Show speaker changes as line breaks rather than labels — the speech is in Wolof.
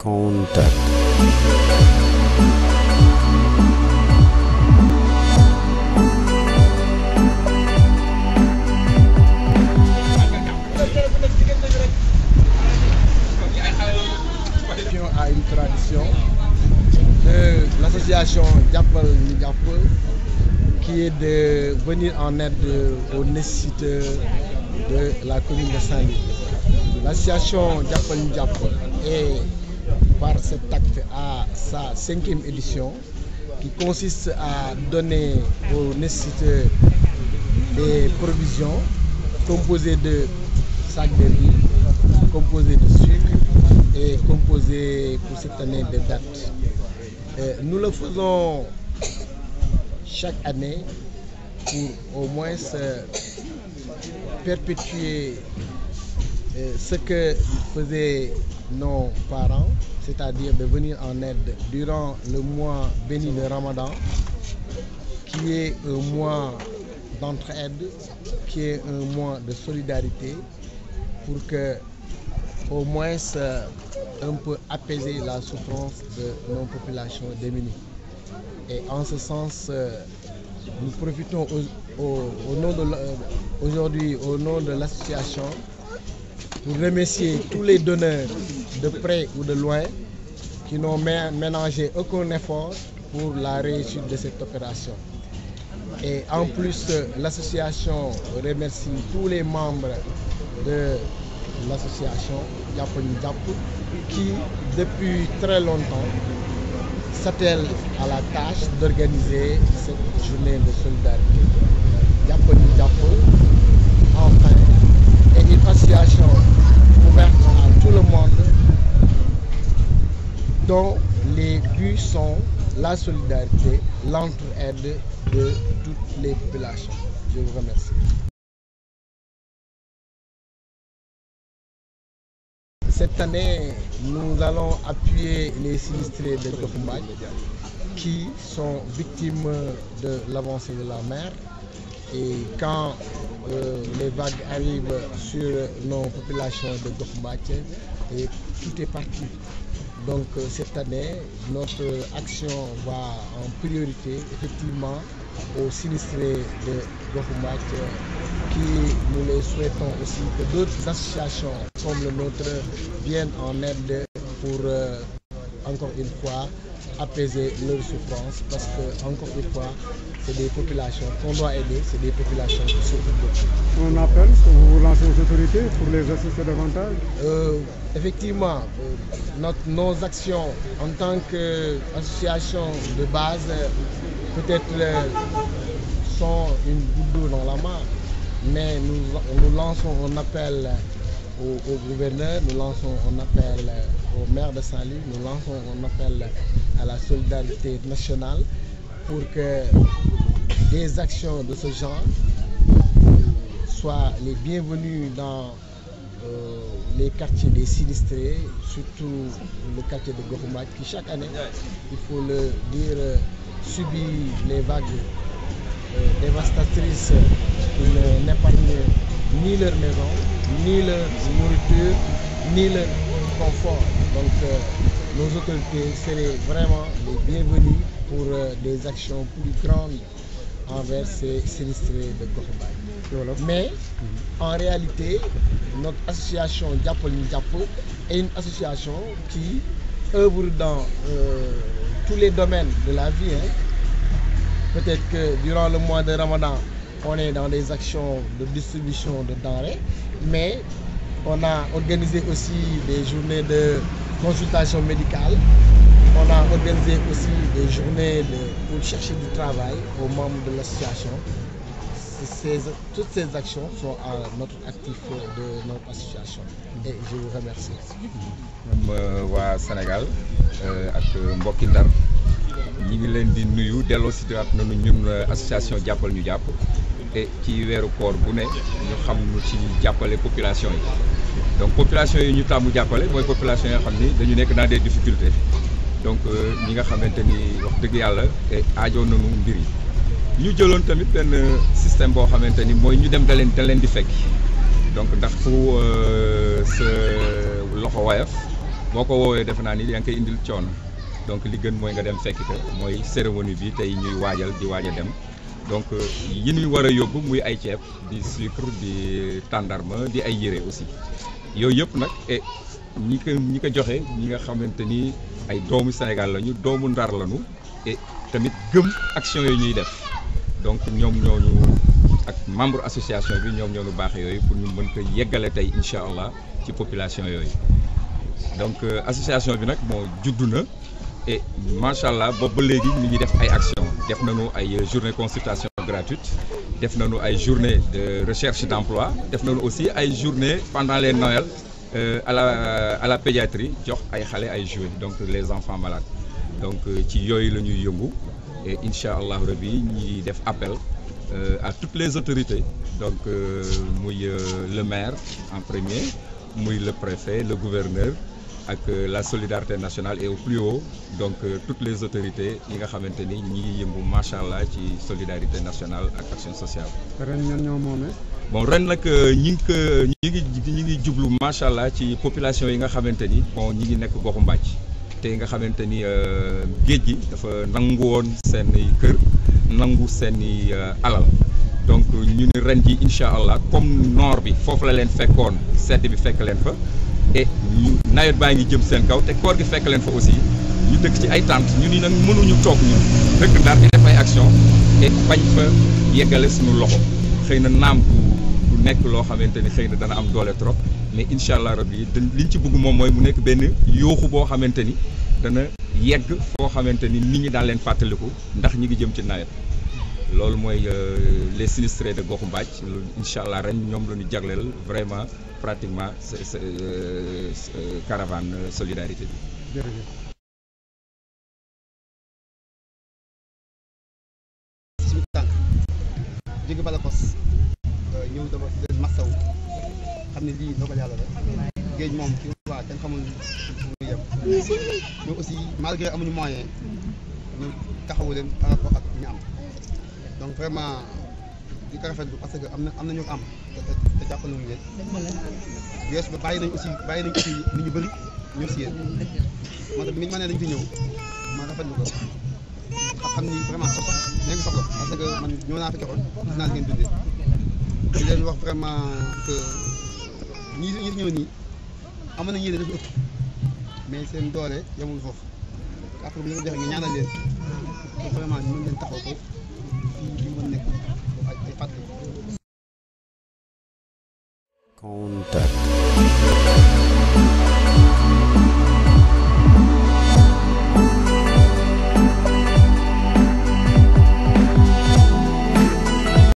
Contact.
A une tradition de l'association Jappal Ñu Japp qui est de venir en aide aux nécessiteux de la commune de Saint-Louis. L'association Jappal Ñu Japp est par cet acte à sa 5e édition qui consiste à donner aux nécessiteux des provisions composées de sacs de riz, composées de sucre et composées pour cette année de dattes. Nous le faisons chaque année pour au moins perpétuer ce que faisaient nos parents, c'est-à-dire de venir en aide durant le mois béni de Ramadan, qui est un mois d'entraide, qui est un mois de solidarité, pour que au moins un peu apaiser la souffrance de nos populations démunies. Et en ce sens, nous profitons aujourd'hui au nom de l'association pour remercier tous les donneurs de près ou de loin qui n'ont ménagé aucun effort pour la réussite de cette opération. Et en plus, l'association remercie tous les membres de l'association Jappal Ñu Japp qui, depuis très longtemps, s'attelle à la tâche d'organiser cette journée de solidarité. Jappal Ñu Japp, enfin, est une association ouverte à tout le monde dont les buts sont la solidarité, l'entraide de toutes les populations. Je vous remercie. Cette année, nous allons appuyer les sinistrés de Gox Mbathie qui sont victimes de l'avancée de la mer. Et quand les vagues arrivent sur nos populations de Gox Mbathie, tout est parti. Donc cette année, notre action va en priorité effectivement aux sinistrés de Gox Mbathie qui, nous les souhaitons aussi que d'autres associations comme le nôtre viennent en aide pour encore une fois apaiser leur souffrance, parce que encore une fois c'est des populations qu'on doit aider, c'est des populations qui souffrent beaucoup.
On appelle que vous lancez aux autorités pour les assister davantage?
Effectivement, nos actions en tant qu'association de base peut-être sont une goutte d'eau dans la mare, mais nous lançons un appel au gouverneur, nous lançons un appel au maire de Saint-Louis, nous lançons un appel à la solidarité nationale pour que des actions de ce genre soient les bienvenues dans les quartiers des sinistrés, surtout le quartier de Gox Mbathie qui chaque année, il faut le dire, subit les vagues dévastatrices qui n'épargnent ni leur maison, ni leur nourriture, ni leur confort. Donc nos autorités seraient vraiment les bienvenues pour des actions plus grandes envers ces sinistrés de Gox Mbathie. Mais en réalité, notre association Jappal Ñu Japp est une association qui œuvre dans tous les domaines de la vie. Peut-être que durant le mois de Ramadan, on est dans des actions de distribution de denrées, mais on a organisé aussi des journées de consultation médicale. On a organisé aussi des journées pour chercher du travail aux membres de l'association. Toutes ces actions sont à notre actif de notre association. Et je vous remercie.
waa Sénégal ak mbokki Ndar ñi ngi leen di nuyu delloo si waat nañu ñun association Jappal Ñu Japp te ci weeru koor bu ne ñu xam nu ci jàppale population yi. Donc population yi ñu tàmmu jàppale mooy population yoo xam ni dañu nekk dans des difficultés. Donc ñi nga xamante ni wax dëgg yàlla te aajoon nañu mbir yi. Ñu jëloon tamit benn système boo xamante ni mooy ñu dem da leen di fekk. Donc ndax fu sa loxo wayaf boo ko woowee defe naa ni yaa ngi koy indil coono donc li gën mooy nga dem fekki ko mooy cérémonie bi tey ñuy waajal di waaj a dem donc yi ñuy war a yóbbu muy ay ceeb di sucre di tàndarma di ay yére aussi yooyu yëpp nag et ñi ko joxe ñi nga xamante ni ay doomu Sénégal lañu doomu Ndar lañu et tamit gëm action yooyu ñuy def donc ñoom ñooñu ak membre association bi ñoom ñoo ñu baax yooyu pour ñu mën ko yeggale tey incha allah ci population yooyu donc association bi nag moo juddu na et macha allah boobu ba léegi ñu ngi def ay action def nañu ay journée consultation gratuite def nañu ay journée de recherche d'emploi def nañu aussi ay journée pendant les Noël à la pédiatrie jox ay xale ay jouets donc les enfants malades donc ci yooyu la ñuy yëngu et incha allah rabi ñi def appel à toutes les autorités donc muy le maire en premier muy le préfet le gouverneur ak la solidarité nationale et au plus haut donc toutes les autorités yi nga xamante ni ñi ngi yëngu macha allah ci solidarité nationale ak action sociale.
ren ñan ñoo moomee.
bon ren nag ñi ngi jublu macha allah ci population yi nga xamante ni bon ñi ngi nekk goxu Mbàcc te nga xamante ni géej gi dafa nangu woon seen kër nangu seen alal donc ñu ni ren ji incha allah comme noor bi foofu la leen fekkoon sedd bi fekk leen fa. et nawet baa ngi jëm seen kaw te koor gi fekk leen fa aussi ñu dëkk ci ay tentes ñu ni nag mënuñu toog ñun dëkk Ndar di def ay action et bañ fa yeggale suñu loxo xëy na naam du nekk loo xamante ni xëy na dana am doole trop mais incha allah rabbi liñ ci bëgg moom mooy mu nekk benn yooxu boo xamante ni dana yegg foo xamante ni nit ñi daan leen fàttaliku ndax ñi ngi jëm ci nawet loolu mooy les sinistrés de goxu Mbàcc incha allah ren ñoom la ñu jagleel vraiment pratiquement caravane solidarité bi.
jërëjëf.
suñu tànk jóge Balakos ñëw dama leen masaw xam ne lii dogal yàlla la géej moom ci waa kenn xamul fu muy yem mais aussi malgré amuñu moyen ñu taxawu leen par rapport ak ñu am donc vraiment di ko rafetlu parce que am na ñu am te jàppale wuñu leen wees ba bàyyi nañ aussi nit ñu bëri ñëw si yéen moo tax bi ñu mënee dañ fi ñëw ma rafetlu ko xam ni vraiment soxla ngeen soxla parce que man ñëw naa fi joxoon gis naa ngeen dundee di leen wax vraiment que ñi ñëw nii amoon nañu yéene dafa ëpp mais seen doole yemul foofu après bu ñu ko joxee nga ñaanal leen vraiment ñu mën leen taxaw ko